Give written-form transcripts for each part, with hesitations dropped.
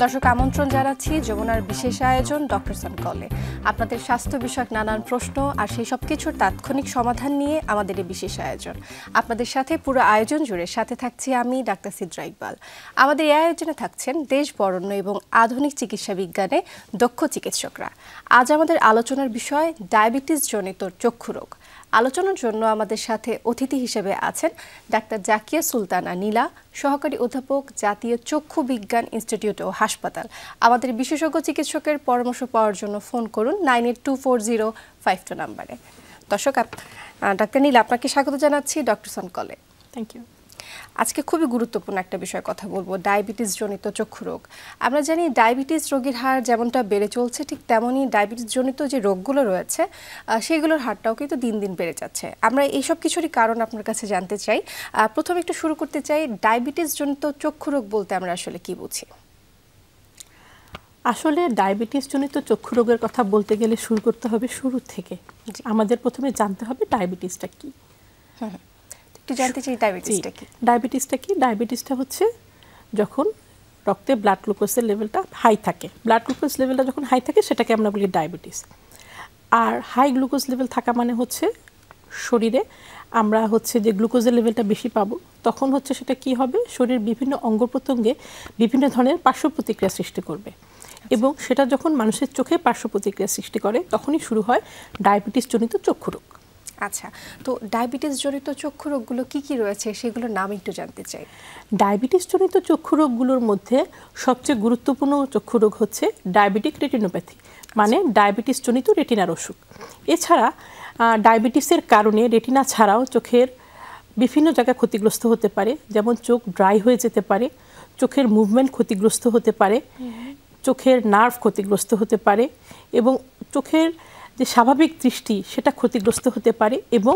দর্শক আমন্ত্রণ জানাচ্ছি যমুনার বিশেষ আয়োজন ডক্টরস অন কলে। আপনাদের স্বাস্থ্য বিষয়ক নানান প্রশ্ন আর সেই সব কিছুর তাৎক্ষণিক সমাধান নিয়ে আমাদের এই বিশেষ আয়োজন। আপনাদের সাথে পুরো আয়োজন জুড়ে সাথে থাকছি আমি ডাক্তার সিদ্রা ইকবাল। আমাদের এই আয়োজনে থাকছেন দেশ বরেণ্য এবং আধুনিক চিকিৎসা বিজ্ঞানে দক্ষ চিকিৎসকরা। আজ আমাদের আলোচনার বিষয় ডায়াবেটিস জনিত চক্ষু রোগ। আলোচনার জন্য আমাদের সাথে অতিথি হিসেবে আছেন ডাক্তার জাকিয়া সুলতানা নীলা, সহকারী অধ্যাপক, জাতীয় চক্ষু বিজ্ঞান ইনস্টিটিউট ও হাসপাতাল। আমাদের বিশেষজ্ঞ চিকিৎসকের পরামর্শ পাওয়ার জন্য ফোন করুন 982405 নম্বরে। দর্শক, ডাক্তার নীলা, আপনাকে স্বাগত জানাচ্ছি ডক্টরস অন কলে। Thank you. আজকে খুবই গুরুত্বপূর্ণ একটা বিষয়ে কথা বলবো, ডায়াবেটিস জনিত চক্ষু রোগ। আমরা জানি ডায়াবেটিস রোগীর হার যেমনটা বেড়ে চলছে, ঠিক তেমনই ডায়াবেটিস জনিত যে রোগগুলো রয়েছে সেগুলোর হারটাও কিন্তু দিন দিন বেড়ে যাচ্ছে। আমরা এইসব কিছুরই কারণ আপনার কাছে জানতে চাই। প্রথমে একটু শুরু করতে চাই, ডায়াবেটিস জনিত চক্ষু রোগ বলতে আমরা আসলে কি বুঝি? আসলে ডায়াবেটিস জনিত চক্ষু রোগের কথা বলতে গেলে শুরু করতে হবে শুরু থেকে। আমাদের প্রথমে জানতে হবে ডায়াবেটিসটা কি। ডায়াবেটিসটা হচ্ছে যখন রক্তে ব্লাড গ্লুকোজের লেভেলটা হাই থাকে। ব্লাড গ্লুকোজ লেভেলটা যখন হাই থাকে সেটাকে আমরা বলি ডায়াবেটিস। আর হাই গ্লুকোজ লেভেল থাকা মানে হচ্ছে শরীরে আমরা হচ্ছে যে গ্লুকোজের লেভেলটা বেশি পাবো, তখন হচ্ছে সেটা কি হবে, শরীরের বিভিন্ন অঙ্গ প্রত্যঙ্গে বিভিন্ন ধরনের পার্শ্ব প্রতিক্রিয়া সৃষ্টি করবে। এবং সেটা যখন মানুষের চোখে পার্শ্ব প্রতিক্রিয়া সৃষ্টি করে তখনই শুরু হয় ডায়াবেটিস জনিত চক্ষু রোগ। আচ্ছা, তো ডায়াবেটিস জনিত চক্ষু রোগগুলো কি কি রয়েছে সেগুলোর নাম একটু জানতে চাই। ডায়াবেটিস জনিত চক্ষু রোগগুলোর মধ্যে সবচেয়ে গুরুত্বপূর্ণ চক্ষু রোগ হচ্ছে ডায়াবেটিক রেটিনোপ্যাথি, মানে ডায়াবেটিস জনিত রেটিনার অসুখ। এছাড়া ডায়াবেটিসের কারণে রেটিনা ছাড়াও চোখের বিভিন্ন জায়গায় ক্ষতিগ্রস্ত হতে পারে, যেমন চোখ ড্রাই হয়ে যেতে পারে, চোখের মুভমেন্ট ক্ষতিগ্রস্ত হতে পারে, চোখের নার্ভ ক্ষতিগ্রস্ত হতে পারে, এবং চোখের যে স্বাভাবিক দৃষ্টি সেটা ক্ষতিগ্রস্ত হতে পারে, এবং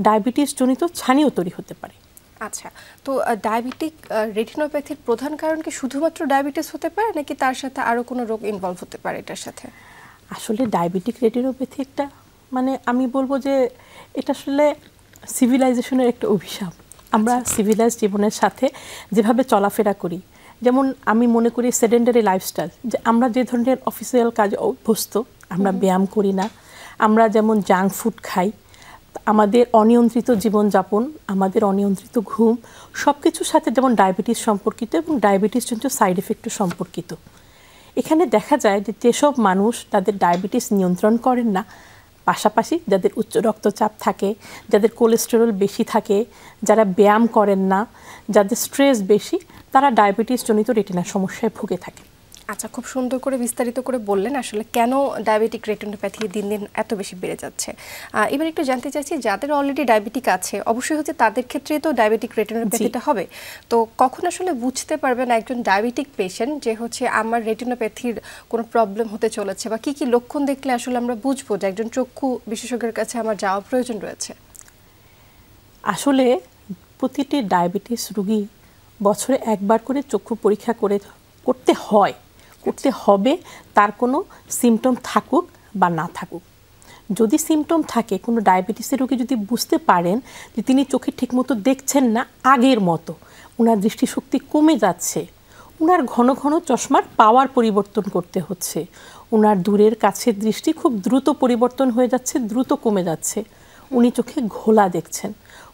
ডায়াবেটিস জনিত ছানিও তৈরি হতে পারে। আচ্ছা, তো ডায়াবেটিক রেটিনোপ্যাথির প্রধান কারণ কি শুধুমাত্র ডায়াবেটিস হতে পারে, নাকি তার সাথে আরও কোনো রোগ ইনভলভ হতে পারে এটার সাথে? আসলে ডায়াবেটিক রেটিনোপ্যাথি একটা মানে আমি বলবো যে এটা আসলে সিভিলাইজেশনের একটা অভিশাপ। আমরা সিভিলাইজ জীবনের সাথে যেভাবে চলাফেরা করি, যেমন আমি মনে করি সেডেন্টারি লাইফস্টাইল, যে আমরা যে ধরনের অফিসিয়াল কাজে অভ্যস্ত, আমরা ব্যায়াম করি না, আমরা যেমন জাঙ্ক ফুড খাই, আমাদের অনিয়ন্ত্রিত জীবনযাপন, আমাদের অনিয়ন্ত্রিত ঘুম, সব কিছুর সাথে যেমন ডায়াবেটিস সম্পর্কিত এবং ডায়াবেটিস জনিত সাইড এফেক্টও সম্পর্কিত। এখানে দেখা যায় যে যেসব মানুষ তাদের ডায়াবেটিস নিয়ন্ত্রণ করেন না, পাশাপাশি যাদের উচ্চ রক্তচাপ থাকে, যাদের কোলেস্টেরল বেশি থাকে, যারা ব্যায়াম করেন না, যাদের স্ট্রেস বেশি, তারা ডায়াবেটিস জনিত রেটিনার সমস্যায় ভুগে থাকে। আচ্ছা, খুব সুন্দর করে বিস্তারিত করে বললেন আসলে কেন ডায়াবেটিক রেটিনোপ্যাথি দিন দিন এত বেশি বেড়ে যাচ্ছে। এবার একটু জানতে চাইছি, যাদের অলরেডি ডায়াবেটিক আছে অবশ্যই হচ্ছে তাদের ক্ষেত্রেই তো ডায়াবেটিক রেটিনোপ্যাথিটা হবে, তো কখন আসলে বুঝতে পারবেন একজন ডায়াবেটিক পেশেন্ট যে হচ্ছে আমার রেটিনোপ্যাথির কোনো প্রবলেম হতে চলেছে, বা কি কি লক্ষণ দেখলে আসলে আমরা বুঝবো যে একজন চক্ষু বিশেষজ্ঞের কাছে আমার যাওয়া প্রয়োজন রয়েছে? আসলে প্রতিটি ডায়াবেটিস রোগী বছরে একবার করে চক্ষু পরীক্ষা করতে হবে, তার কোনো সিমটম থাকুক বা না থাকুক। যদি সিমটম থাকে, কোনো ডায়াবেটিসের রোগী যদি বুঝতে পারেন যে তিনি চোখে ঠিকমতো দেখছেন না আগের মতো, ওনার দৃষ্টিশক্তি কমে যাচ্ছে, ওনার ঘন ঘন চশমার পাওয়ার পরিবর্তন করতে হচ্ছে, ওনার দূরের কাছের দৃষ্টি খুব দ্রুত পরিবর্তন হয়ে যাচ্ছে, দ্রুত কমে যাচ্ছে, উনি চোখে ঘোলা দেখছেন,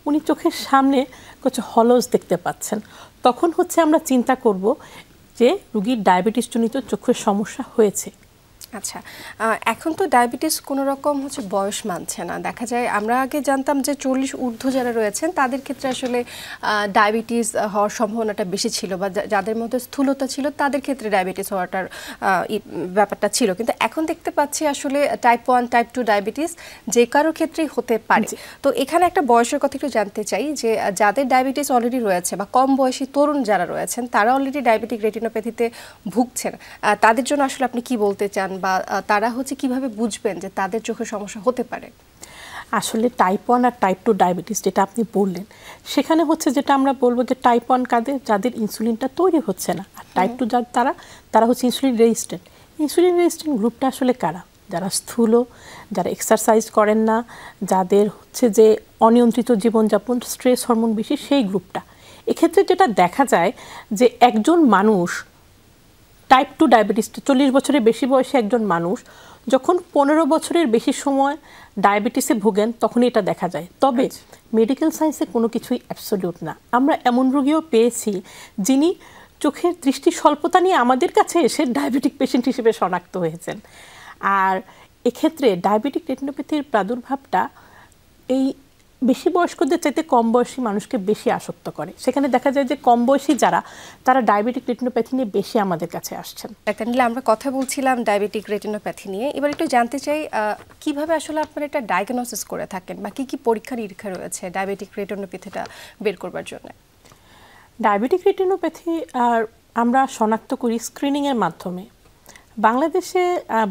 উনি চোখের সামনে কিছু হলস দেখতে পাচ্ছেন, তখন হচ্ছে আমরা চিন্তা করব যে রোগীর ডায়াবেটিস জনিত চোখের সমস্যা হয়েছে। আচ্ছা, এখন তো ডায়াবেটিস কোনো রকম হচ্ছে বয়স মানছে না। দেখা যায় আমরা আগে জানতাম যে 40 ঊর্ধ্ব যারা রয়েছেন তাদের ক্ষেত্রে আসলে ডায়াবেটিস হওয়ার সম্ভাবনাটা বেশি ছিল, বা যাদের মধ্যে স্থূলতা ছিল তাদের ক্ষেত্রে ডায়াবেটিস হওয়াটার ব্যাপারটা ছিল। কিন্তু এখন দেখতে পাচ্ছি আসলে টাইপ 1 টাইপ 2 ডায়াবেটিস যে কারোর ক্ষেত্রেই হতে পারে। তো এখানে একটা বয়সের কথা একটু জানতে চাই, যে যাদের ডায়াবেটিস অলরেডি রয়েছে বা কম বয়সী তরুণ যারা রয়েছেন তারা অলরেডি ডায়াবেটিক রেটিনোপ্যাথিতে ভুগছেন, তাদের জন্য আসলে আপনি কি বলতে চান, বা তারা হচ্ছে কিভাবে বুঝবেন যে তাদের চোখের সমস্যা হতে পারে? আসলে টাইপ 1 আর টাইপ 2 ডায়াবেটিস যেটা আপনি বললেন, সেখানে হচ্ছে যেটা আমরা বলবো যে টাইপ 1 কাদের, যাদের ইনসুলিনটা তৈরি হচ্ছে না, আর টাইপ 2 তারা হচ্ছে ইনসুলিন রেজিস্ট্যান্ট। ইনসুলিন রেজিস্ট্যান্ট গ্রুপটা আসলে কারা? যারা স্থূল, যারা এক্সারসাইজ করেন না, যাদের হচ্ছে যে অনিয়ন্ত্রিত জীবনযাপন, স্ট্রেস হরমোন বেশি, সেই গ্রুপটা। এক্ষেত্রে যেটা দেখা যায় যে একজন মানুষ টাইপ 2 ডায়াবেটিস 40 বছরের বেশি বয়সী একজন মানুষ যখন 15 বছরের বেশি সময় ডায়াবেটিসে ভোগেন তখনই এটা দেখা যায়। তবে মেডিকেল সায়েন্সে কোনো কিছুই অ্যাবসলিউট না। আমরা এমন রোগীও পেয়েছি যিনি চোখের দৃষ্টি স্বল্পতা নিয়ে আমাদের কাছে এসে ডায়াবেটিক পেশেন্ট হিসেবে শনাক্ত হয়েছেন। আর এক্ষেত্রে ডায়াবেটিক রেটিনোপ্যাথির প্রাদুর্ভাবটা এই বেশি বয়স্কদের চাইতে কম বয়সী মানুষকে বেশি আসক্ত করে। সেখানে দেখা যায় যে কম বয়সী যারা, তারা ডায়াবেটিক রেটিনোপ্যাথি নিয়ে বেশি আমাদের কাছে আসছেন। ডাক্তার নীলা, আমরা কথা বলছিলাম ডায়াবেটিক রেটিনোপ্যাথি নিয়ে। এবার একটু জানতে চাই কিভাবে আসলে আপনারা এটা ডায়াগনোসিস করে থাকেন বা কি কি পরীক্ষা নিরীক্ষা রয়েছে ডায়াবেটিক রেটিনোপ্যাথিটা বের করবার জন্য? ডায়াবেটিক রেটিনোপ্যাথি আমরা শনাক্ত করি স্ক্রিনিংয়ের মাধ্যমে। বাংলাদেশে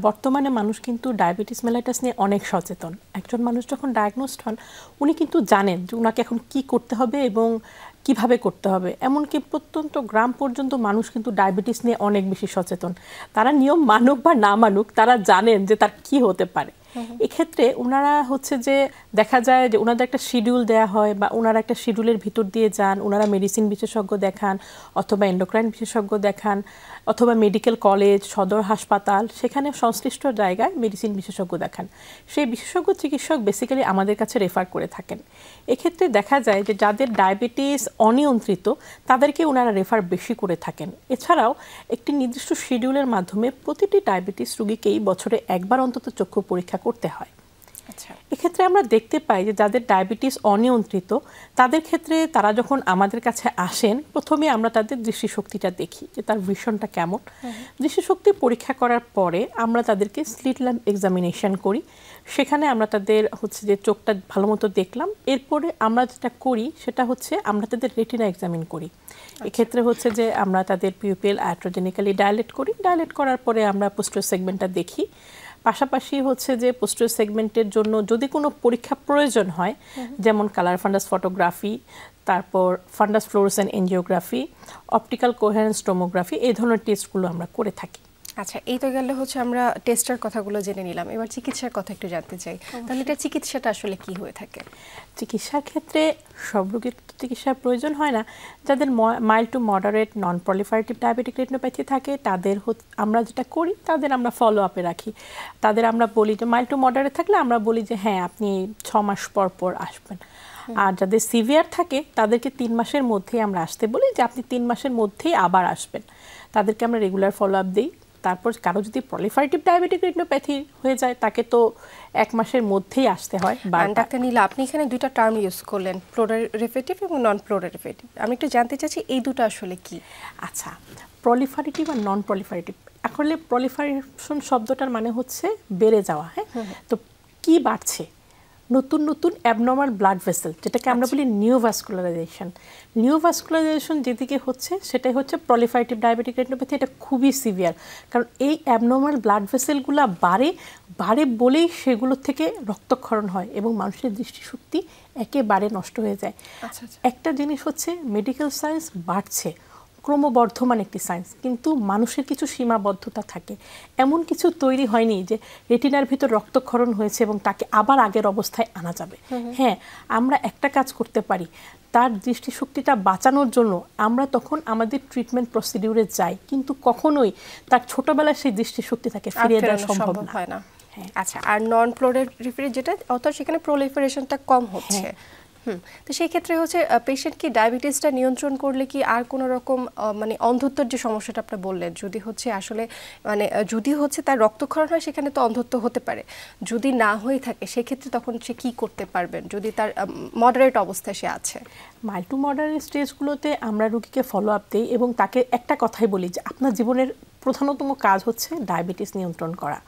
বর্তমানে মানুষ কিন্তু ডায়াবেটিস মেলাইটাস নিয়ে অনেক সচেতন। একজন মানুষ যখন ডায়াগনোসড হন উনি কিন্তু জানেন যে ওনাকে এখন কি করতে হবে এবং কিভাবে করতে হবে। এমনকি প্রত্যন্ত গ্রাম পর্যন্ত মানুষ কিন্তু ডায়াবেটিস নিয়ে অনেক বেশি সচেতন। তারা নিয়ম মানুক বা না মানুক, তারা জানেন যে তার কি হতে পারে। এক্ষেত্রে ওনারা হচ্ছে যে দেখা যায় যে ওনাদের একটা শিডিউল দেওয়া হয় বা ওনারা একটা শিডিউলের ভিতর দিয়ে যান। ওনারা মেডিসিন বিশেষজ্ঞ দেখান অথবা এন্ডোক্রাইন বিশেষজ্ঞ দেখান অথবা মেডিকেল কলেজ, সদর হাসপাতাল, সেখানে সংশ্লিষ্ট জায়গায় মেডিসিন বিশেষজ্ঞ দেখান। সেই বিশেষজ্ঞ চিকিৎসক বেসিক্যালি আমাদের কাছে রেফার করে থাকেন। এক্ষেত্রে দেখা যায় যে যাদের ডায়াবেটিস অনিয়ন্ত্রিত তাদেরকে ওনারা রেফার বেশি করে থাকেন। এছাড়াও একটি নির্দিষ্ট শিডিউলের মাধ্যমে প্রতিটি ডায়াবেটিস রোগীকেই বছরে একবার অন্তত চক্ষু পরীক্ষা করতে হয়। এক্ষেত্রে আমরা দেখতে পাই যে যাদের ডায়াবেটিস অনিয়ন্ত্রিত তাদের ক্ষেত্রে তারা যখন আমাদের কাছে আসেন, প্রথমে আমরা তাদের দৃষ্টিশক্তিটা দেখি যে তার ভিশনটা কেমন। দৃষ্টিশক্তি পরীক্ষা করার পরে আমরা তাদেরকে স্লিট ল্যাম্প এক্সামিনেশন করি। সেখানে আমরা তাদের হচ্ছে যে চোখটা ভালো মতো দেখলাম। এরপরে আমরা যেটা করি সেটা হচ্ছে আমরা তাদের রেটিনা এক্সামিন করি। এক্ষেত্রে হচ্ছে যে আমরা তাদের পিউপিল আয়াট্রোজেনিক্যালি ডায়ালেট করি। ডায়ালেট করার পরে আমরা পোস্টেরিয়র সেগমেন্টটা দেখি। পাশাপাশি হচ্ছে যে পোস্টেরিয়র সেগমেন্টের জন্য যদি কোনো পরীক্ষা প্রয়োজন হয়, যেমন কালার ফান্ডাস ফটোগ্রাফি, তারপর ফান্ডাস fluorescent angiography, optical coherence tomography, এই ধরনের টেস্টগুলো আমরা করে থাকি। আচ্ছা, এই তো গেলে হচ্ছে আমরা টেস্টের কথাগুলো জেনে নিলাম। এবার চিকিৎসার কথা একটু জানতে চাই। তাহলে এটা চিকিৎসাটা আসলে কি হয়ে থাকে? চিকিৎসার ক্ষেত্রে সব রোগীর চিকিৎসার প্রয়োজন হয় না। যাদের mild to moderate non proliferative diabetic retinopathy থাকে তাদের আমরা যেটা করি তাদের আমরা ফলো আপে রাখি। তাদের আমরা বলি যে মাইল্ড টু মডারেট থাকলে আমরা বলি যে হ্যাঁ আপনি 6 মাস পর পর আসবেন। আর যাদের সিভিয়ার থাকে তাদেরকে 3 মাসের মধ্যেই আমরা আসতে বলি যে আপনি 3 মাসের মধ্যেই আবার আসবেন। তাদেরকে আমরা রেগুলার ফলো আপ দিই। তারপর কারো যদি প্রলিফারেটিভ ডায়াবেটিক রেটিনোপ্যাথি হয়ে যায় তাকে তো 1 মাসের মধ্যেই আসতে হয়। ডাক্তার নীলা, আপনি এখানে দুইটা টার্ম ইউজ করলেন, প্রলিফারেটিভ এবং নন প্রলিফারেটিভ। আমি একটু জানতে চাচ্ছি এই দুটো আসলে কি? আচ্ছা, প্রলিফারেটিভ আর নন প্রলিফারেটিভ, আসলে প্রলিফারেশন শব্দটার মানে হচ্ছে বেড়ে যাওয়া। হ্যাঁ, তো কি বাড়ছে? নতুন নতুন অ্যাবনর্মাল ব্লাড ভেসেল, যেটাকে আমরা বলি নিওভাস্কুলারাইজেশন। নিওভাস্কুলারাইজেশন যেদিকে হচ্ছে সেটাই হচ্ছে প্রলিফারেটিভ ডায়াবেটিক রেটিনোপ্যাথি। এটা খুবই সিভিয়ার, কারণ এই অ্যাবনর্মাল ব্লাড ভেসেলগুলো বাড়ে বলেই সেগুলো থেকে রক্তক্ষরণ হয় এবং মানুষের দৃষ্টিশক্তি একেবারে নষ্ট হয়ে যায়। একটা জিনিস হচ্ছে মেডিকেল সায়েন্স বাড়ছে, ক্রমবর্ধমান একটি সায়েন্স, কিন্তু মানুষের কিছু সীমাবদ্ধতা থাকে। এমন কিছু তৈরি হয়নি যে রেটিনার ভিতর রক্তক্ষরণ হয়েছে এবং তাকে আবার আগের অবস্থায় আনা যাবে। হ্যাঁ, আমরা একটা কাজ করতে পারি, তার দৃষ্টিশক্তিটা বাঁচানোর জন্য আমরা তখন আমাদের ট্রিটমেন্ট প্রসিডিউরে যাই, কিন্তু কখনোই তার ছোটবেলায় সেই দৃষ্টিশক্তি তাকে ফিরিয়ে দেওয়া সম্ভব হয় না। আচ্ছা, আর নন প্রলিফারেটিভ যেটা, অর্থাৎ সেখানে প্রলিফারেশনটা কম হচ্ছে। তো সেই ক্ষেত্রে হচ্ছে পেশেন্ট কি ডায়াবেটিসটা নিয়ন্ত্রণ করলে কি আর কোনো রকম মানে অন্ধত্বের যে সমস্যাটা আপনি বললেন, যদি হচ্ছে আসলে মানে যদি হচ্ছে তার রক্তক্ষরণ হয় সেখানে তো অন্ধত্ব হতে পারে, যদি না হয়ে থাকে সেক্ষেত্রে তখন সে কি করতে পারবেন যদি তার মডারেট অবস্থায় সে আছে? মাইল্ড টু মডারেট স্টেজগুলোতে আমরা রোগীকে ফলো আপ দিই এবং তাকে একটা কথাই বলি যে আপনার জীবনের প্রধানতম কাজ হচ্ছে ডায়াবেটিস নিয়ন্ত্রণ করা।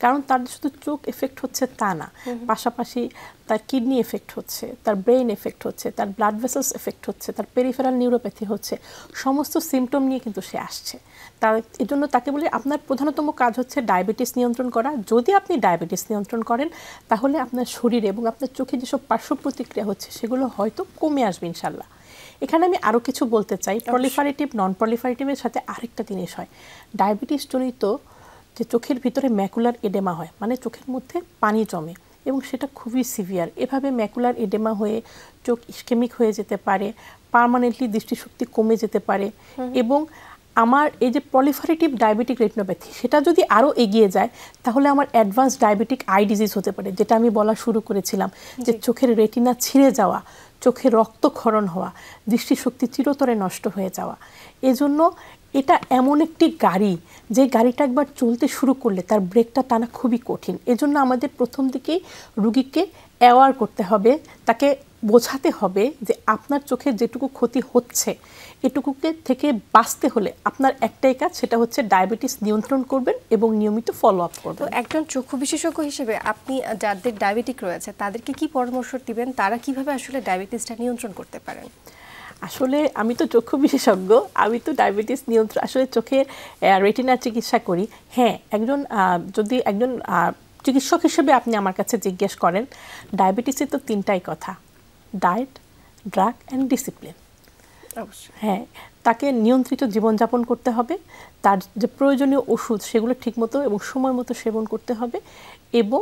কারণ তার শুধু চোখ এফেক্ট হচ্ছে তা না, পাশাপাশি তার কিডনি এফেক্ট হচ্ছে, তার ব্রেইন এফেক্ট হচ্ছে, তার ব্লাড ভেসেলস এফেক্ট হচ্ছে, তার পেরিফেরাল নিউরোপ্যাথি হচ্ছে, সমস্ত সিমটম নিয়ে কিন্তু সে আসছে। তার এজন্য তাকে বলি আপনার প্রধানতম কাজ হচ্ছে ডায়াবেটিস নিয়ন্ত্রণ করা। যদি আপনি ডায়াবেটিস নিয়ন্ত্রণ করেন তাহলে আপনার শরীরে এবং আপনার চোখে যেসব পার্শ্ব প্রতিক্রিয়া হচ্ছে সেগুলো হয়তো কমে আসবে ইনশাল্লাহ। এখানে আমি আরও কিছু বলতে চাই। প্রলিফারেটিভ নন প্রলিফারেটিভের সাথে আরেকটা জিনিস হয়, ডায়াবেটিস জনিত যে চোখের ভিতরে ম্যাকুলার এডেমা হয়, মানে চোখের মধ্যে পানি জমে এবং সেটা খুবই সিভিয়ার। এভাবে ম্যাকুলার এডেমা হয়ে চোখ ইস্কেমিক হয়ে যেতে পারে, পার্মানেন্টলি দৃষ্টিশক্তি কমে যেতে পারে এবং আমার এই যে প্রলিফারেটিভ ডায়াবেটিক রেটিনোপ্যাথি সেটা যদি আরও এগিয়ে যায় তাহলে আমার অ্যাডভান্স ডায়াবেটিক আই ডিজিজ হতে পারে, যেটা আমি বলা শুরু করেছিলাম যে চোখের রেটিনা ছিঁড়ে যাওয়া, চোখে রক্তক্ষরণ হওয়া, দৃষ্টিশক্তি চিরতরে নষ্ট হয়ে যাওয়া। এজন্য এটা এমন একটি গাড়ি যে গাড়িটা একবার চলতে শুরু করলে তার ব্রেকটা টানা খুবই কঠিন। এজন্য আমাদের প্রথম দিকেই রুগীকে অ্যাওয়ার করতে হবে, তাকে বোঝাতে হবে যে আপনার চোখের যেটুকু ক্ষতি হচ্ছে এটুকুকে থেকে বাঁচতে হলে আপনার একটাই কাজ, সেটা হচ্ছে ডায়াবেটিস নিয়ন্ত্রণ করবেন এবং নিয়মিত ফলো আপ করবেন। তো একজন চক্ষু বিশেষজ্ঞ হিসেবে আপনি যাদের ডায়াবেটিক রয়েছে তাদেরকে কি পরামর্শ দিবেন, তারা কিভাবে আসলে ডায়াবেটিসটা নিয়ন্ত্রণ করতে পারেন? আসলে আমি তো চক্ষু বিশেষজ্ঞ, আমি তো ডায়াবেটিস নিয়ন্ত্রণ আসলে চোখের রেটিনা চিকিৎসা করি। হ্যাঁ, যদি একজন চিকিৎসক হিসেবে আপনি আমার কাছে জিজ্ঞেস করেন, ডায়াবেটিসের তো তিনটাই কথা, ডায়েট, ড্রাগ অ্যান্ড ডিসিপ্লিন। হ্যাঁ, তাকে নিয়ন্ত্রিত জীবনযাপন করতে হবে, তার যে প্রয়োজনীয় ওষুধ সেগুলো ঠিকমতো এবং সময় মতো সেবন করতে হবে এবং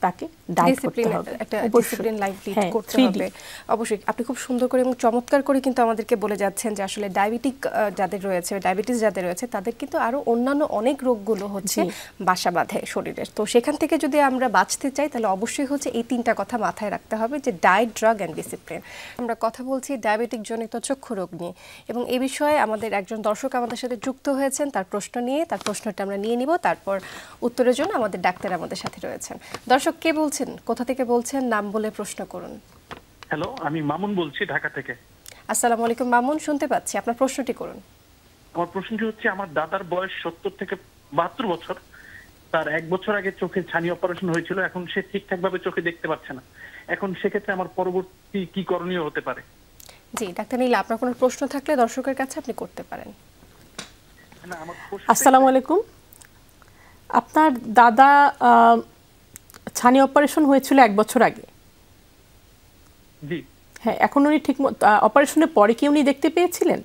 তাকে ডায়েট করতে হবে, একটা ডিসিপ্লিন লাইফ লিড করতে হবে। অবশ্যই আপনি খুব সুন্দর করে এবং চমৎকার করে কিন্তু আমাদেরকে বলে যাচ্ছেন যে আসলে ডায়াবেটিস যাদের রয়েছে তাদের কিন্তু আরো অন্যান্য অনেক রোগগুলো হচ্ছে বাসা বাঁধে শরীরের। তো সেখান থেকে যদি আমরা বাঁচতে চাই তাহলে অবশ্যই হচ্ছে এই তিনটা কথা মাথায় রাখতে হবে, যে ডায়েট, ড্রাগ অ্যান্ড ডিসিপ্লিন। আমরা কথা বলছি ডায়াবেটিক জনিত চক্ষু রোগ নিয়ে এবং এই বিষয়ে আমাদের একজন দর্শক আমাদের সাথে যুক্ত হয়েছেন তার প্রশ্ন নিয়ে। তার প্রশ্নটা আমরা নিয়ে নিব, তারপর উত্তরের জন্য আমাদের ডাক্তার আমাদের সাথে রয়েছেন। দর্শক, কে বলছেন, কোথা থেকে বলছেন, নাম বলে প্রশ্ন করুন। হ্যালো, আমি মামুন বলছি ঢাকা থেকে। আসসালামু আলাইকুম মামুন, শুনতে পাচ্ছি, আপনার প্রশ্নটি করুন। আমার প্রশ্নটি হচ্ছে, আমার দাদার বয়স 70 থেকে 72 বছর। তার 1 বছর আগে চোখের ছানি অপারেশন হয়েছিল, এখন সে ঠিকঠাক ভাবে চোখে দেখতে পাচ্ছে না। এখন সেক্ষেত্রে আমার পরবর্তী কি করণীয় হতে পারে? জি ডাক্তার নীলা, আপনার কোনো প্রশ্ন থাকলে দর্শকের কাছে আপনি করতে পারেন। আসসালামু আলাইকুম। আপনার দাদা ছানি অপারেশন হয়েছিল 1 বছর আগে? জি। হ্যাঁ, এখন উনি ঠিক অপারেশনের পরে কি উনি দেখতে পেয়েছিলেন?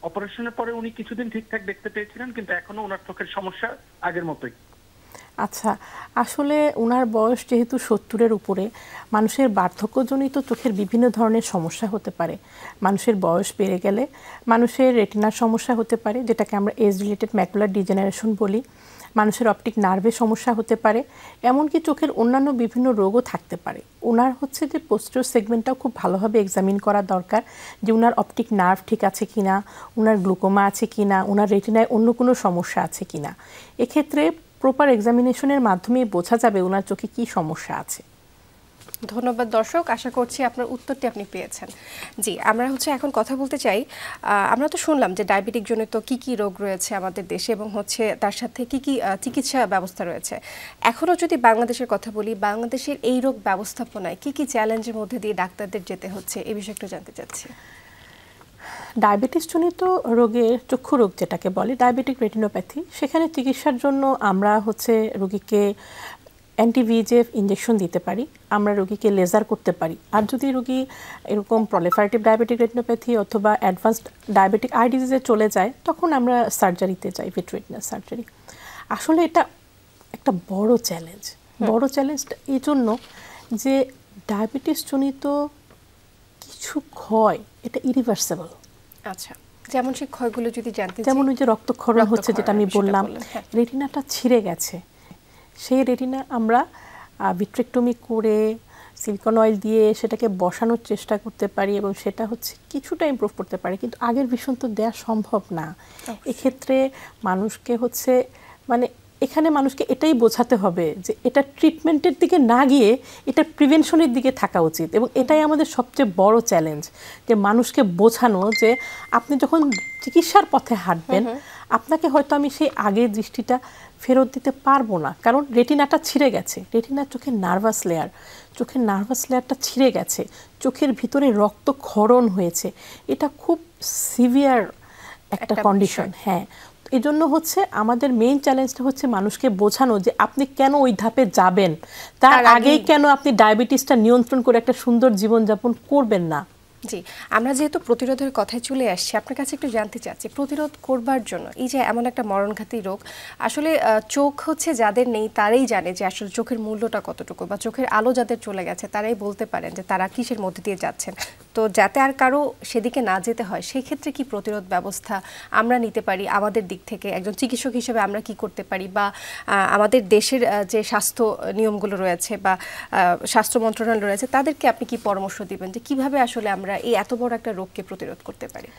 অপারেশনের পরে উনি কিছুদিন ঠিকঠাক দেখতে পেয়েছিলেন, কিন্তু এখনো ওনার চোখের সমস্যা আগের মতোই। আচ্ছা, আসলে ওনার বয়স যেহেতু 70-এর উপরে, মানুষের বার্ধক্যজনিত চোখের বিভিন্ন ধরনের সমস্যা হতে পারে। মানুষের বয়স বেড়ে গেলে মানুষের রেটিনার সমস্যা হতে পারে, যেটাকে আমরা এজ রিলেটেড ম্যাকুলার ডিজেনারেশন বলি। মানুষের অপটিক নার্ভের সমস্যা হতে পারে, এমনকি চোখের অন্যান্য বিভিন্ন রোগও থাকতে পারে। ওনার হচ্ছে যে পোস্টেরিয়র সেগমেন্টটাও খুব ভালোভাবে এক্সামিন করা দরকার, যে ওনার অপটিক নার্ভ ঠিক আছে কিনা, ওনার গ্লুকোমা আছে কিনা, ওনার রেটিনায় অন্য কোনো সমস্যা আছে কিনা। এক্ষেত্রে প্রপার এক্সামিনেশনের মাধ্যমে বোঝা যাবে ওনার চোখে কি সমস্যা আছে। ধন্যবাদ দর্শক, আশা করছি আপনার উত্তরটি আপনি পেয়েছেন। জি, আমরা হচ্ছে এখন কথা বলতে চাই, আমরা তো শুনলাম যে ডায়াবেটিক জনিত কি কি রোগ রয়েছে আমাদের দেশে এবং হচ্ছে তার সাথে কি কি চিকিৎসা ব্যবস্থা রয়েছে। এখনও যদি বাংলাদেশের কথা বলি, বাংলাদেশের এই রোগ ব্যবস্থাপনায় কি কি চ্যালেঞ্জের মধ্যে দিয়ে ডাক্তারদের যেতে হচ্ছে, এই বিষয়ে একটু জানতে চাচ্ছি। ডায়াবেটিস জনিত রোগের, চক্ষু রোগ যেটাকে বলে ডায়াবেটিক রেটিনোপ্যাথি, সেখানে চিকিৎসার জন্য আমরা হচ্ছে রোগীকে অ্যান্টিভিএফ ইঞ্জেকশন দিতে পারি, আমরা রোগীকে লেজার করতে পারি। আর যদি রোগী এরকম প্রলিফারেটিভ ডায়াবেটিক রেটিনোপ্যাথি অথবা অ্যাডভান্সড ডায়াবেটিক আই ডিজিজে চলে যায়, তখন আমরা সার্জারিতে যাই, ভিট্রেটিনাল সার্জারি। আসলে এটা একটা বড় চ্যালেঞ্জ। বড় চ্যালেঞ্জটা এই জন্য যে ডায়াবেটিস জনিত কিছু ক্ষয় এটা ইরিভার্সেবল। আচ্ছা, যেমন সেই ক্ষয়গুলো যদি জানতে চাই। যেমন ওই যে রক্তক্ষরণ হচ্ছে, যেটা আমি বললাম, রেটিনাটা ছিঁড়ে গেছে, সেই রেটিনা আমরা ভিট্রেক্টমি করে সিলিকন অয়েল দিয়ে সেটাকে বসানোর চেষ্টা করতে পারি এবং সেটা হচ্ছে কিছুটা ইমপ্রুভ করতে পারি, কিন্তু আগের ভীষণ তো দেওয়া সম্ভব না। এক্ষেত্রে মানুষকে হচ্ছে মানে এখানে মানুষকে এটাই বোঝাতে হবে যে এটা ট্রিটমেন্টের দিকে না গিয়ে এটা প্রিভেনশনের দিকে থাকা উচিত, এবং এটাই আমাদের সবচেয়ে বড় চ্যালেঞ্জ, যে মানুষকে বোঝানো যে আপনি যখন চিকিৎসার পথে হাঁটবেন, আপনাকে হয়তো আমি সেই আগের দৃষ্টিটা ফেরত দিতে পারবো না, কারণ রেটিনাটা ছিঁড়ে গেছে। রেটিনা চোখের নার্ভাস লেয়ার, চোখের নার্ভাস লেয়ারটা ছিঁড়ে গেছে, চোখের ভিতরে রক্তক্ষরণ হয়েছে, এটা খুব সিভিয়ার একটা কন্ডিশন। হ্যাঁ, এই জন্য হচ্ছে আমাদের মেইন চ্যালেঞ্জটা হচ্ছে মানুষকে বোঝানো যে আপনি কেন ওই ধাপে যাবেন, তার আগেই কেন আপনি ডায়াবেটিসটা নিয়ন্ত্রণ করে একটা সুন্দর জীবনযাপন করবেন না। জি, আমরা যেহেতু প্রতিরোধের কথায় চলে আসছি, আপনার কাছে একটু জানতে চাচ্ছি, প্রতিরোধ করবার জন্য এই যে এমন একটা মরণঘাতী রোগ, আসলে চোখ হচ্ছে যাদের নেই তারাই জানে যে আসলে চোখের মূল্যটা কতটুকু, বা চোখের আলো যাদের চলে গেছে তারাই বলতে পারেন যে তারা কিসের মধ্যে দিয়ে যাচ্ছেন। তো যাতে আর কারো সেদিকে না যেতে হয় সেই ক্ষেত্রে কি প্রতিরোধ ব্যবস্থা আমরা নিতে পারি আমাদের দিক থেকে, একজন চিকিৎসক হিসেবে আমরা কি করতে পারি, বা আমাদের দেশের যে স্বাস্থ্য নিয়মগুলো রয়েছে বা স্বাস্থ্য মন্ত্রণালয় রয়েছে তাদেরকে আপনি কি পরামর্শ দিবেন যে কিভাবে আসলে আমরা এই এত বড় একটা রোগকে প্রতিরোধ করতে পারি?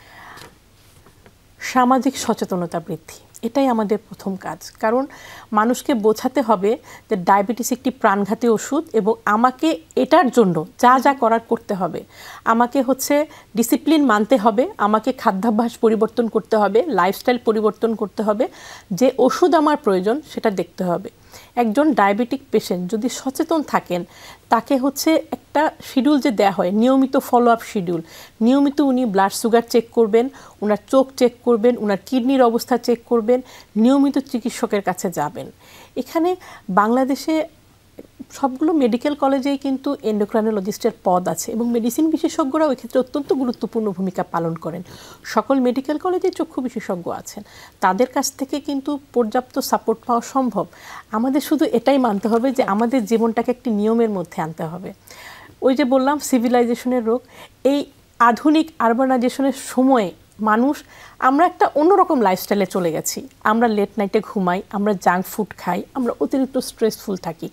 সামাজিক সচেতনতা বৃদ্ধি, এটাই আমাদের প্রথম কাজ। কারণ মানুষকে বোঝাতে হবে যে ডায়াবেটিস একটি প্রাণঘাতী ওষুধ এবং আমাকে এটার জন্য যা যা করার করতে হবে। আমাকে ডিসিপ্লিন মানতে হবে, আমাকে খাদ্যাভ্যাস পরিবর্তন করতে হবে, লাইফস্টাইল পরিবর্তন করতে হবে, যে ওষুধ আমার প্রয়োজন সেটা দেখতে হবে। একজন ডায়াবেটিক পেশেন্ট যদি সচেতন থাকেন, তাকে একটা শিডিউল যে দেওয়া হয়, নিয়মিত ফলো আপ শিডিউল, নিয়মিত উনি ব্লাড সুগার চেক করবেন, ওনার চোখ চেক করবেন, ওনার কিডনির অবস্থা চেক করবেন, নিয়মিত চিকিৎসকের কাছে যাবেন। এখানে বাংলাদেশে সবগুলো মেডিকেল কলেজেই কিন্তু এন্ডোক্রাইনোলজিস্টের পদ আছে এবং মেডিসিন বিশেষজ্ঞরাও এক্ষেত্রে অত্যন্ত গুরুত্বপূর্ণ ভূমিকা পালন করেন। সকল মেডিকেল কলেজে চক্ষু বিশেষজ্ঞ আছেন, তাদের কাছ থেকে কিন্তু পর্যাপ্ত সাপোর্ট পাওয়া সম্ভব। আমাদের শুধু এটাই মানতে হবে যে আমাদের জীবনটাকে একটি নিয়মের মধ্যে আনতে হবে। ওই যে বললাম সিভিলাইজেশনের রোগ, এই আধুনিক আরবানাইজেশনের সময়ে আমরা একটা অন্যরকম লাইফস্টাইলে চলে গেছি। আমরা লেট নাইটে ঘুমাই, আমরা জাঙ্ক ফুড খাই, আমরা অতিরিক্ত স্ট্রেসফুল থাকি।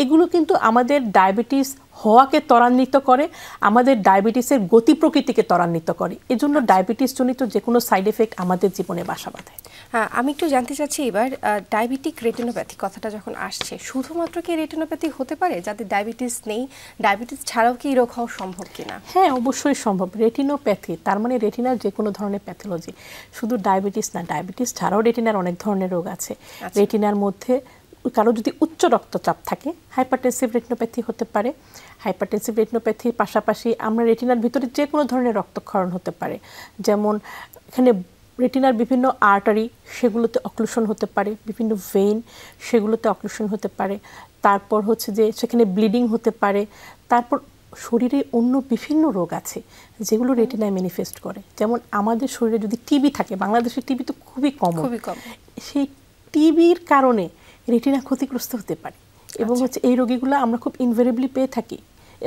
এগুলো কিন্তু আমাদের ডায়াবেটিস হওয়াকে ত্বরান্বিত করে, আমাদের ডায়াবেটিসের গতি প্রকৃতিকে ত্বরান্বিত করে। এজন্য ডায়াবেটিস জনিত যে কোনো সাইড এফেক্ট আমাদের জীবনে বাসা বাঁধে। হ্যাঁ, আমি একটু জানতে চাচ্ছি এবার ডায়াবেটিক রেটিনোপ্যাথি কথাটা যখন আসছে, শুধুমাত্র কি রেটিনোপ্যাথি হতে পারে যাদের ডায়াবেটিস নেই? ডায়াবেটিস ছাড়াও কি রোগ হওয়া সম্ভব কিনা? হ্যাঁ, অবশ্যই সম্ভব। রেটিনোপ্যাথি তার মানে রেটিনার যে কোনো ধরনের প্যাথোলজি, শুধু ডায়াবেটিস না, ডায়াবেটিস ছাড়াও রেটিনার অনেক ধরনের রোগ আছে। রেটিনার মধ্যে কারো যদি উচ্চ রক্তচাপ থাকে, হাইপারটেনসিভ রেটিনোপ্যাথি হতে পারে। হাইপারটেনসিভ রেটিনোপ্যাথির পাশাপাশি আমরা রেটিনার ভিতরে যে কোনো ধরনের রক্তক্ষরণ হতে পারে, যেমন এখানে রেটিনার বিভিন্ন আর্টারি সেগুলোতে অক্লুশন হতে পারে, বিভিন্ন ভেইন সেগুলোতে অক্লুশন হতে পারে, তারপর যে সেখানে ব্লিডিং হতে পারে, তারপর শরীরে অন্য বিভিন্ন রোগ আছে যেগুলো রেটিনায় ম্যানিফেস্ট করে। যেমন আমাদের শরীরে যদি টিবি থাকে, বাংলাদেশের টিবি তো খুবই কম, সেই টিবির কারণে রেটিনা ক্ষতিগ্রস্ত হতে পারে এবং এই রোগীগুলো আমরা খুব ইনভেরিয়েবলি পেয়ে থাকি।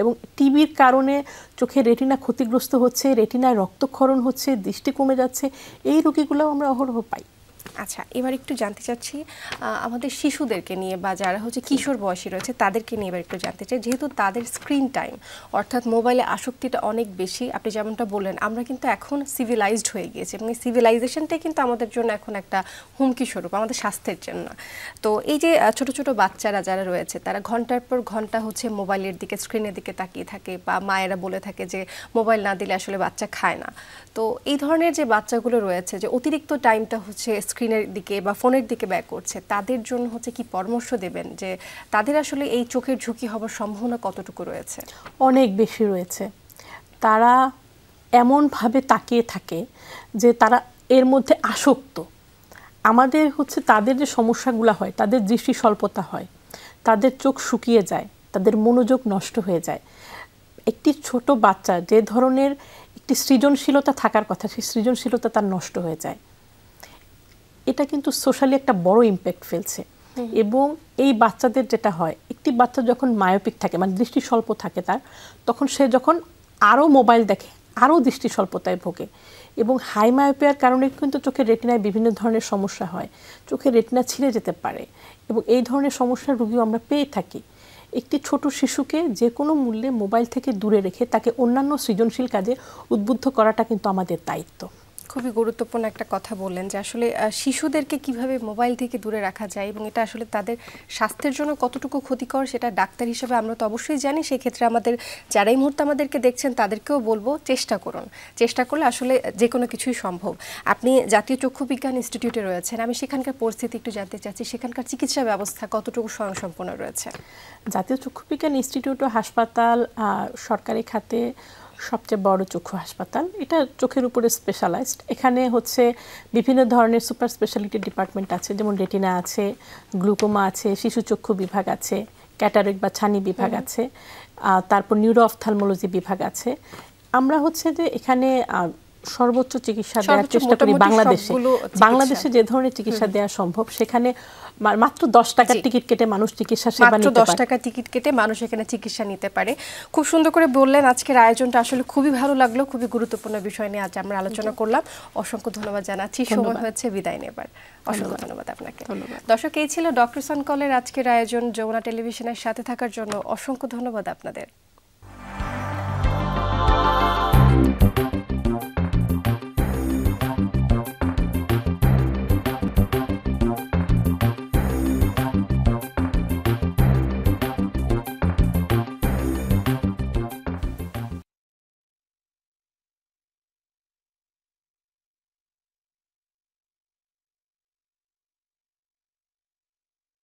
এবং টিবির কারণে চোখের রেটিনা ক্ষতিগ্রস্ত হচ্ছে, রেটিনায় রক্তক্ষরণ হচ্ছে, দৃষ্টি কমে যাচ্ছে, এই রোগীগুলো আমরা অহরহ পাই। আচ্ছা, এবার একটু জানতে চাচ্ছি আমাদের শিশুদেরকে নিয়ে বা যারা কিশোর বয়সী রয়েছে তাদেরকে নিয়ে এবার একটু জানতে চাই, যেহেতু তাদের স্ক্রিন টাইম অর্থাৎ মোবাইলে আসক্তিটা অনেক বেশি। আপনি যেমনটা বললেন, আমরা কিন্তু এখন সিভিলাইজড হয়ে গিয়েছি এবং এই সিভিলাইজেশনটাই কিন্তু আমাদের জন্য এখন একটা হুমকি স্বরূপ আমাদের স্বাস্থ্যের জন্য। তো এই যে ছোট ছোট বাচ্চারা যারা রয়েছে তারা ঘন্টার পর ঘন্টা মোবাইলের দিকে, স্ক্রিনের দিকে তাকিয়ে থাকে, বা মায়েরা বলে থাকে যে মোবাইল না দিলে আসলে বাচ্চা খায় না। তো এই ধরনের যে বাচ্চাগুলো রয়েছে যে অতিরিক্ত টাইমটা স্ক্রিনের দিকে বা ফোনের দিকে ব্যয় করছে, তাদের জন্য কি পরামর্শ দেবেন যে তাদের আসলে এই চোখের ঝুঁকি হওয়ার সম্ভাবনা কতটুকু রয়েছে? অনেক বেশি রয়েছে। তারা এমনভাবে তাকিয়ে থাকে যে তারা এর মধ্যে আসক্ত। আমাদের তাদের যে সমস্যাগুলো হয়, তাদের দৃষ্টি স্বল্পতা হয়, তাদের চোখ শুকিয়ে যায়, তাদের মনোযোগ নষ্ট হয়ে যায়। একটি ছোট বাচ্চা যে ধরনের একটি সৃজনশীলতা থাকার কথা, সেই সৃজনশীলতা তার নষ্ট হয়ে যায়। এটা কিন্তু সোশ্যালি একটা বড় ইম্প্যাক্ট ফেলছে। এবং এই বাচ্চাদের যেটা হয়, একটি বাচ্চা যখন মায়োপিক থাকে, মানে দৃষ্টি স্বল্প থাকে তার, তখন সে যখন আরও মোবাইল দেখে আরও দৃষ্টি স্বল্পতায় ভোগে। এবং হাই মায়োপিয়ার কারণে কিন্তু চোখের রেটিনায় বিভিন্ন ধরনের সমস্যা হয়, চোখের রেটিনা ছিঁড়ে যেতে পারে এবং এই ধরনের সমস্যার রোগীও আমরা পেয়ে থাকি। একটি ছোট শিশুকে যে কোনো মূল্যে মোবাইল থেকে দূরে রেখে তাকে অন্যান্য সৃজনশীল কাজে উদ্বুদ্ধ করাটা কিন্তু আমাদের দায়িত্ব। খুবই গুরুত্বপূর্ণ একটা কথা বললেন যে আসলে শিশুদেরকে কিভাবে মোবাইল থেকে দূরে রাখা যায় এবং এটা আসলে তাদের স্বাস্থ্যের জন্য কতটুকু ক্ষতিকর সেটা ডাক্তার হিসেবে আমরা তো অবশ্যই জানি। সেই ক্ষেত্রে আমাদের যারা এই মুহূর্তে আমাদেরকে দেখছেন তাদেরকেও বলবো, চেষ্টা করুন, চেষ্টা করলে আসলে যে কোনো কিছুই সম্ভব। আপনি জাতীয় চক্ষু বিজ্ঞান ইনস্টিটিউটে রয়েছেন, আমি সেখানকার পরিস্থিতি একটু জানতে চাচ্ছি, সেখানকার চিকিৎসা ব্যবস্থা কতটুকু স্বয়ংসম্পূর্ণ রয়েছে? জাতীয় চক্ষু বিজ্ঞান ইনস্টিটিউট ও হাসপাতাল সরকারি খাতে সবচেয়ে বড় চক্ষু হাসপাতাল। এটা চোখের উপরে স্পেশালাইজড। এখানে বিভিন্ন ধরনের সুপার স্পেশালিটি ডিপার্টমেন্ট আছে, যেমন রেটিনা আছে, গ্লুকোমা আছে, শিশু চক্ষু বিভাগ আছে, ক্যাটারেক্ট বা ছানি বিভাগ আছে, তারপর নিউরো অফথালমোলজি বিভাগ আছে। আমরা যে এখানে সর্বোচ্চ চিকিৎসা দেওয়ার চেষ্টা করি বাংলাদেশে। বাংলাদেশে যে ধরনের চিকিৎসা দেওয়া সম্ভব সেখানে মাত্র 10 টাকার টিকিট কেটে মানুষ চিকিৎসা সেবা নিতে পারে। মাত্র 10 টাকার টিকিট কেটে মানুষ এখানে চিকিৎসা নিতে পারে। খুব সুন্দর করে বললেন। আজকের আয়োজনটা আসলে খুবই ভালো লাগলো, খুবই গুরুত্বপূর্ণ বিষয় নিয়ে আজ আমরা আলোচনা করলাম। অসংখ্য ধন্যবাদ জানাচ্ছি। সময় হয়েছে বিদায় নেবার। অসংখ্য ধন্যবাদ আপনাকে। দর্শক, এই ছিল ডক্টর সান কলের আজকের আয়োজন। যমুনা টেলিভিশনের সাথে থাকার জন্য অসংখ্য ধন্যবাদ আপনাদের।